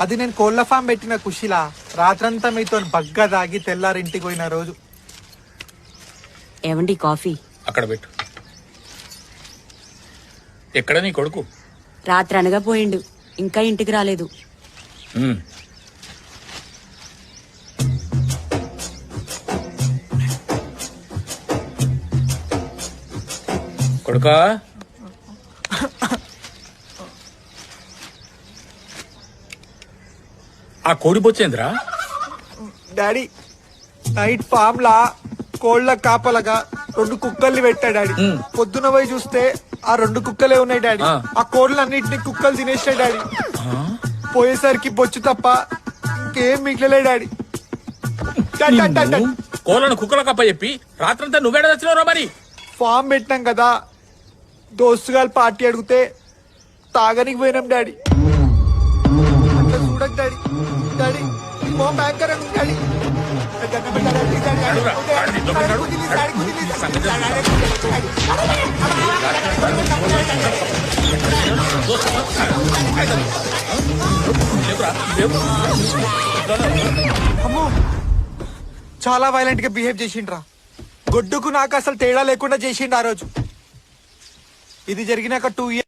అది నేను కోళ్ల ఫామ్ పెట్టిన కుషిలా రాత్రంతా మీతో బగ్గా దాగి తెల్లారింటికి పోయిన రోజు. ఏమండి కాఫీ? అక్కడ పెట్టు. ఎక్కడ నీ కొడుకు? రాత్రి అనగా పోయిండు, ఇంకా ఇంటికి రాలేదు. కొడుకా, ఆ కోడి బొచ్చేంద్రా? డాడీ నైట్ ఫామ్ లా కోళ్ల కాపలగా 2 కుక్కల్ని పెట్టా డాడీ. పొద్దున పోయి చూస్తే ఆ 2 కుక్కలే ఉన్నాయి డాడీ. ఆ కోళ్ళన్నింటినీ కుక్కలు తినేసాయి డాడీ. పోయేసరికి బొచ్చు తప్ప ఇంకేం మిగిలలే డాడీ. కోళ్ళను కుక్కల కప్ప చెప్పి రాత్రంతా నువ్వేడ తెచ్చినవరా? మరి ఫామ్ పెట్టినాం కదా, దోస్తుగాలు పార్టీ అడిగితే తాగనికి పోయినాం డాడీ. అట్లా చూడకు డాడీ. డాడీ మా బ్యాంకర్ డాడీ. అమ్మో, చాలా వైలెంట్ గా బిహేవ్ చేసిండ్రా. గొడ్డుకు నాకు అసలు తేడా లేకుండా చేసిండు ఆ రోజు. ఇది జరిగినాక 2 years